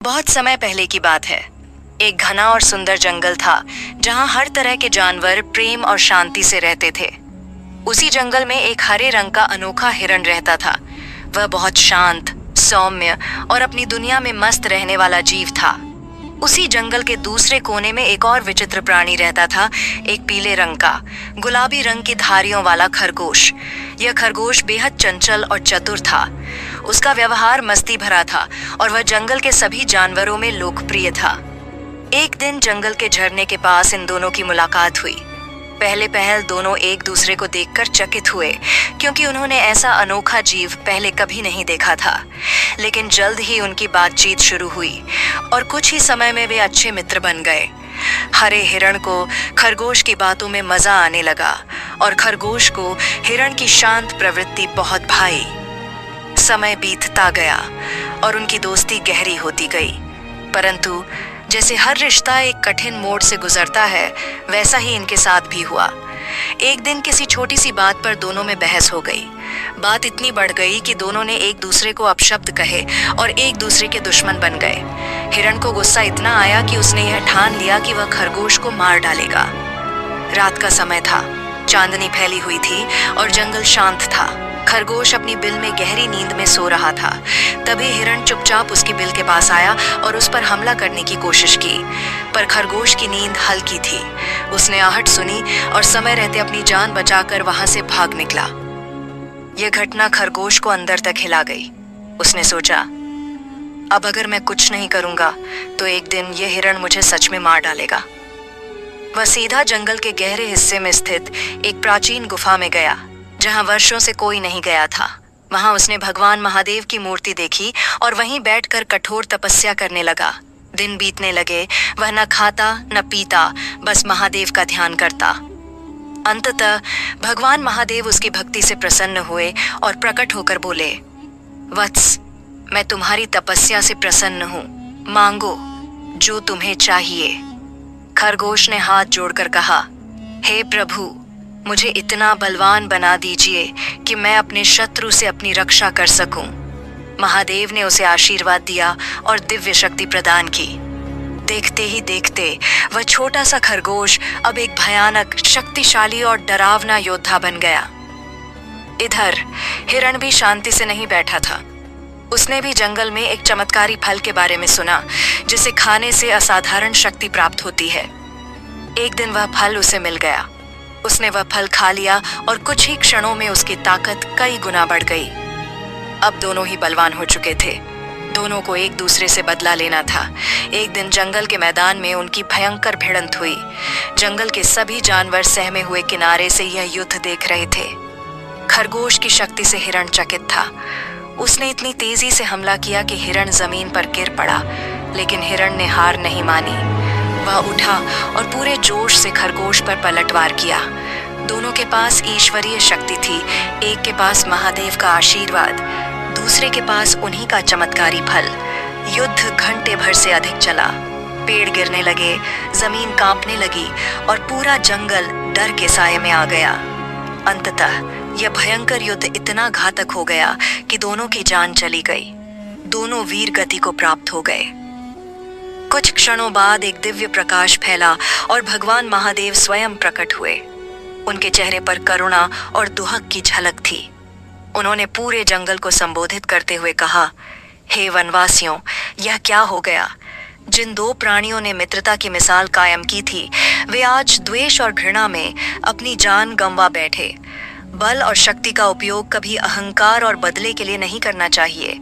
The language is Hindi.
बहुत समय पहले की बात है। एक घना और सुंदर जंगल था जहां हर तरह के जानवर प्रेम और शांति से रहते थे। उसी जंगल में एक हरे रंग का अनोखा हिरण रहता था। वह बहुत शांत, सौम्य और अपनी दुनिया में मस्त रहने वाला जीव था। उसी जंगल के दूसरे कोने में एक और विचित्र प्राणी रहता था, एक पीले रंग का, गुलाबी रंग की धारियों वाला खरगोश। यह खरगोश बेहद चंचल और चतुर था। उसका व्यवहार मस्ती भरा था और वह जंगल के सभी जानवरों में लोकप्रिय था। एक दिन जंगल के झरने के पास इन दोनों की मुलाकात हुई। पहले पहल दोनों एक दूसरे को देखकर चकित हुए, क्योंकि उन्होंने ऐसा अनोखा जीव पहले कभी नहीं देखा था। लेकिन जल्द ही उनकी बातचीत शुरू हुई और कुछ ही समय में वे अच्छे मित्र बन गए। हरे हिरण को खरगोश की बातों में मजा आने लगा और खरगोश को हिरण की शांत प्रवृत्ति बहुत भाई। समय बीतता गया और उनकी दोस्ती गहरी होती गई। परंतु जैसे हर रिश्ता एक कठिन मोड़ से गुजरता है, वैसा ही इनके साथ भी हुआ। एक दिन किसी छोटी सी बात पर दोनों में बहस हो गई। बात इतनी बढ़ गई कि दोनों ने एक दूसरे को अपशब्द कहे और एक दूसरे के दुश्मन बन गए। हिरण को गुस्सा इतना आया कि उसने यह ठान लिया कि वह खरगोश को मार डालेगा। रात का समय था, चांदनी फैली हुई थी और जंगल शांत था। खरगोश अपनी बिल में गहरी नींद में सो रहा था। तभी हिरण चुपचाप उसकी बिल के पास आया और उस पर हमला करने की कोशिश की, पर खरगोश की नींद हल्की थी। उसने आहट सुनी और समय रहते अपनी जान बचाकर वहां से भाग निकला। यह घटना खरगोश को अंदर तक हिला गई। उसने सोचा, अब अगर मैं कुछ नहीं करूंगा तो एक दिन यह हिरण मुझे सच में मार डालेगा। वह सीधा जंगल के गहरे हिस्से में स्थित एक प्राचीन गुफा में गया, जहां वर्षों से कोई नहीं गया था। वहां उसने भगवान महादेव की मूर्ति देखी और वहीं बैठकर कठोर तपस्या करने लगा। दिन बीतने लगे, वह न खाता न पीता, बस महादेव का ध्यान करता। अंततः भगवान महादेव उसकी भक्ति से प्रसन्न हुए और प्रकट होकर बोले, वत्स, मैं तुम्हारी तपस्या से प्रसन्न हूँ, मांगो जो तुम्हें चाहिए। खरगोश ने हाथ जोड़कर कहा, हे प्रभु, मुझे इतना बलवान बना दीजिए कि मैं अपने शत्रु से अपनी रक्षा कर सकूं। महादेव ने उसे आशीर्वाद दिया और दिव्य शक्ति प्रदान की। देखते ही देखते वह छोटा सा खरगोश अब एक भयानक, शक्तिशाली और डरावना योद्धा बन गया। इधर हिरण भी शांति से नहीं बैठा था। उसने भी जंगल में एक चमत्कारी फल के बारे में सुना, जिसे खाने से असाधारण शक्ति प्राप्त होती है। एक दिन वह फल उसे मिल गया। उसने वह फल खा लिया और कुछ ही क्षणों में उसकी ताकत कई गुना बढ़ गई। अब दोनों ही बलवान हो चुके थे। दोनों को एक दूसरे से बदला लेना था। एक दिन जंगल के मैदान में उनकी भयंकर भिड़ंत हुई। जंगल के सभी जानवर सहमे हुए किनारे से यह युद्ध देख रहे थे। खरगोश की शक्ति से हिरण चकित था। उसने इतनी तेजी से हमला किया कि हिरण जमीन पर गिर पड़ा, लेकिन हिरण ने हार नहीं मानी। वह उठा और पूरे जोश से खरगोश पर पलटवार किया। दोनों के पास ईश्वरीय शक्ति थी। एक के पास महादेव का आशीर्वाद, दूसरे के पास उन्हीं का चमत्कारी फल। युद्ध घंटे भर से अधिक चला। पेड़ गिरने लगे, जमीन कांपने लगी और पूरा जंगल डर के साये में आ गया। अंततः यह भयंकर युद्ध इतना घातक हो गया कि दोनों की जान चली गई। दोनों वीर गति को प्राप्त हो गए। कुछ क्षणों बाद एक दिव्य प्रकाश फैला और भगवान महादेव स्वयं प्रकट हुए। उनके चेहरे पर करुणा और दुहक की झलक थी। उन्होंने पूरे जंगल को संबोधित करते हुए कहा, हे वनवासियों, यह क्या हो गया? जिन दो प्राणियों ने मित्रता की मिसाल कायम की थी, वे आज द्वेष और घृणा में अपनी जान गंवा बैठे। बल और शक्ति का उपयोग कभी अहंकार और बदले के लिए नहीं करना चाहिए।